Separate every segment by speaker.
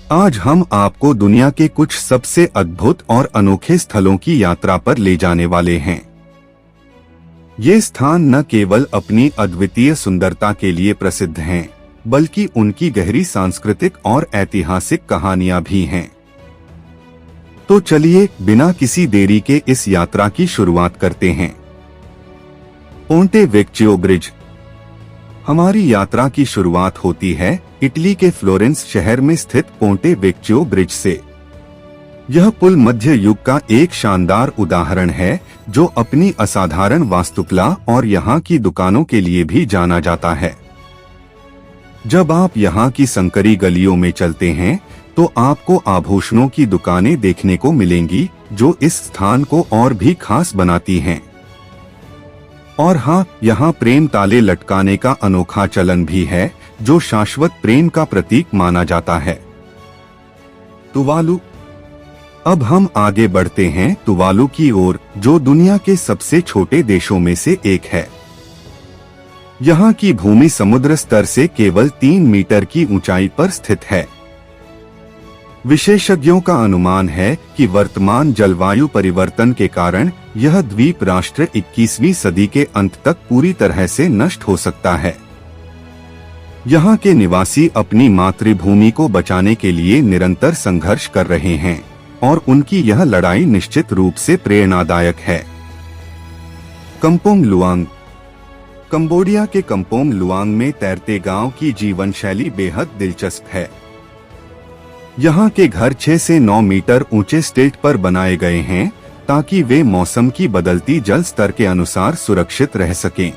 Speaker 1: आज हम आपको दुनिया के कुछ सबसे अद्भुत और अनोखे स्थलों की यात्रा पर ले जाने वाले हैं। ये स्थान न केवल अपनी अद्वितीय सुंदरता के लिए प्रसिद्ध हैं, बल्कि उनकी गहरी सांस्कृतिक और ऐतिहासिक कहानियां भी हैं। तो चलिए बिना किसी देरी के इस यात्रा की शुरुआत करते हैं। पोंटे वेक्चियो ब्रिज। हमारी यात्रा की शुरुआत होती है इटली के फ्लोरेंस शहर में स्थित पोंटे वेक्चियो ब्रिज से। यह पुल मध्य युग का एक शानदार उदाहरण है, जो अपनी असाधारण वास्तुकला और यहाँ की दुकानों के लिए भी जाना जाता है। जब आप यहाँ की संकरी गलियों में चलते हैं, तो आपको आभूषणों की दुकानें देखने को मिलेंगी, जो इस स्थान को और भी खास बनाती हैं। और हाँ, यहाँ प्रेम ताले लटकाने का अनोखा चलन भी है, जो शाश्वत प्रेम का प्रतीक माना जाता है। तुवालू। अब हम आगे बढ़ते हैं तुवालू की ओर, जो दुनिया के सबसे छोटे देशों में से एक है। यहाँ की भूमि समुद्र स्तर से केवल 3 मीटर की ऊंचाई पर स्थित है। विशेषज्ञों का अनुमान है कि वर्तमान जलवायु परिवर्तन के कारण यह द्वीप राष्ट्र 21वीं सदी के अंत तक पूरी तरह से नष्ट हो सकता है। यहाँ के निवासी अपनी मातृभूमि को बचाने के लिए निरंतर संघर्ष कर रहे हैं, और उनकी यह लड़ाई निश्चित रूप से प्रेरणादायक है। कम्पोंग लुआंग। कंबोडिया के कम्पोंग लुआंग में तैरते गांव की जीवन शैली बेहद दिलचस्प है। यहाँ के घर 6 से 9 मीटर ऊंचे स्टिल्ट पर बनाए गए हैं, ताकि वे मौसम की बदलती जल स्तर के अनुसार सुरक्षित रह सकें।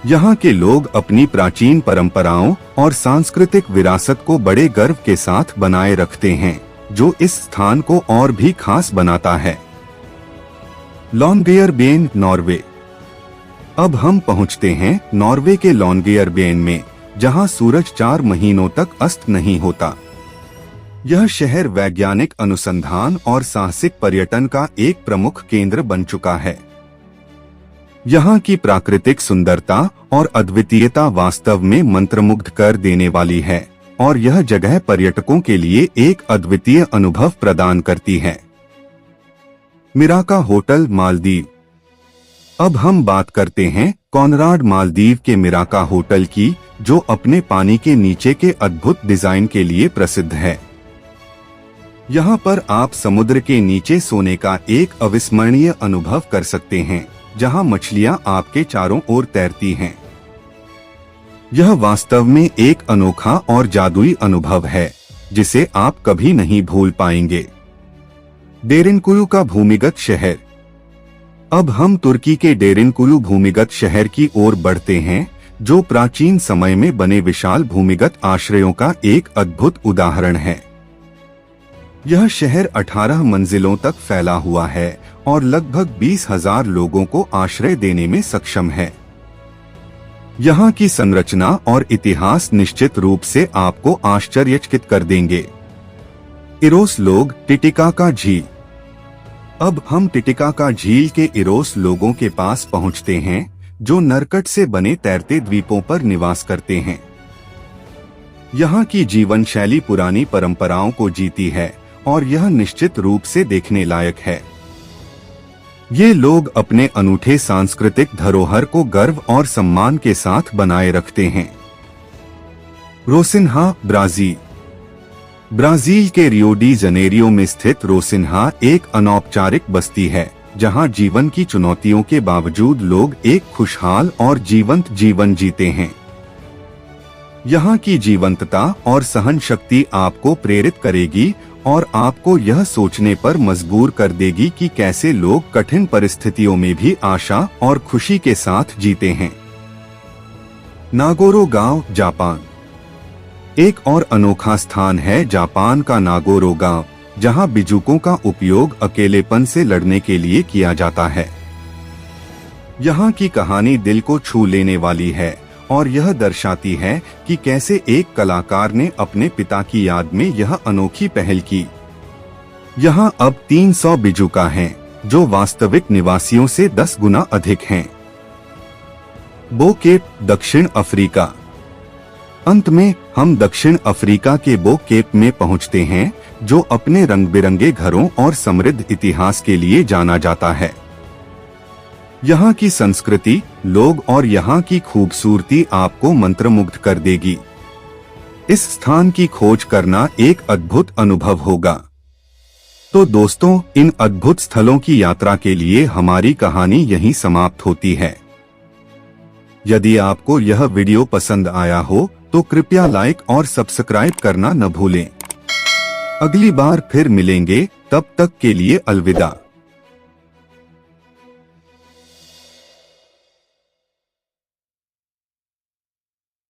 Speaker 1: यहाँ के लोग अपनी प्राचीन परंपराओं और सांस्कृतिक विरासत को बड़े गर्व के साथ बनाए रखते हैं, जो इस स्थान को और भी खास बनाता है। लॉन्गेयरबेन, नॉर्वे। अब हम पहुँचते हैं नॉर्वे के लॉन्गेयरबेन में, जहाँ सूरज 4 महीनों तक अस्त नहीं होता। यह शहर वैज्ञानिक अनुसंधान और साहसिक पर्यटन का एक प्रमुख केंद्र बन चुका है। यहाँ की प्राकृतिक सुंदरता और अद्वितीयता वास्तव में मंत्रमुग्ध कर देने वाली है, और यह जगह पर्यटकों के लिए एक अद्वितीय अनुभव प्रदान करती है। मिराका होटल, मालदीव। अब हम बात करते हैं कॉनराड मालदीव के मिराका होटल की, जो अपने पानी के नीचे के अद्भुत डिजाइन के लिए प्रसिद्ध है। यहाँ पर आप समुद्र के नीचे सोने का एक अविस्मरणीय अनुभव कर सकते हैं, जहाँ मछलियाँ आपके चारों ओर तैरती हैं। यह वास्तव में एक अनोखा और जादुई अनुभव है, जिसे आप कभी नहीं भूल पाएंगे। डेरिनकुलू का भूमिगत शहर। अब हम तुर्की के डेरिनकुलू भूमिगत शहर की ओर बढ़ते हैं, जो प्राचीन समय में बने विशाल भूमिगत आश्रयों का एक अद्भुत उदाहरण है। यह शहर 18 मंजिलों तक फैला हुआ है और लगभग 20,000 लोगों को आश्रय देने में सक्षम है। यहाँ की संरचना और इतिहास निश्चित रूप से आपको आश्चर्यचकित कर देंगे। इरोस लोग, टिटिकाका झील। अब हम टिटिकाका झील के इरोस लोगों के पास पहुँचते हैं, जो नरकट से बने तैरते द्वीपों पर निवास करते हैं। यहाँ की जीवन शैली पुरानी परंपराओं को जीती है, और यह निश्चित रूप से देखने लायक है। ये लोग अपने अनूठे सांस्कृतिक धरोहर को गर्व और सम्मान के साथ बनाए रखते हैं। Rocinha, Brazil. ब्राजील के रियो डी जनेरियो में स्थित रोसिन्हा एक अनौपचारिक बस्ती है, जहां जीवन की चुनौतियों के बावजूद लोग एक खुशहाल और जीवंत जीवन जीते हैं। यहाँ की जीवंतता और सहन शक्ति आपको प्रेरित करेगी और आपको यह सोचने पर मजबूर कर देगी कि कैसे लोग कठिन परिस्थितियों में भी आशा और खुशी के साथ जीते हैं। नागोरो गांव, जापान। एक और अनोखा स्थान है जापान का नागोरो गांव, जहां बिजुकों का उपयोग अकेलेपन से लड़ने के लिए किया जाता है। यहाँ की कहानी दिल को छू लेने वाली है, और यह दर्शाती है कि कैसे एक कलाकार ने अपने पिता की याद में यह अनोखी पहल की। यहाँ अब 300 बिजुका हैं, जो वास्तविक निवासियों से 10 गुना अधिक हैं। बो केप, दक्षिण अफ्रीका। अंत में हम दक्षिण अफ्रीका के बो केप में पहुंचते हैं, जो अपने रंग बिरंगे घरों और समृद्ध इतिहास के लिए जाना जाता है। यहाँ की संस्कृति, लोग और यहाँ की खूबसूरती आपको मंत्रमुग्ध कर देगी। इस स्थान की खोज करना एक अद्भुत अनुभव होगा। तो दोस्तों, इन अद्भुत स्थलों की यात्रा के लिए हमारी कहानी यहीं समाप्त होती है। यदि आपको यह वीडियो पसंद आया हो तो कृपया लाइक और सब्सक्राइब करना न भूलें। अगली बार फिर मिलेंगे, तब तक के लिए अलविदा।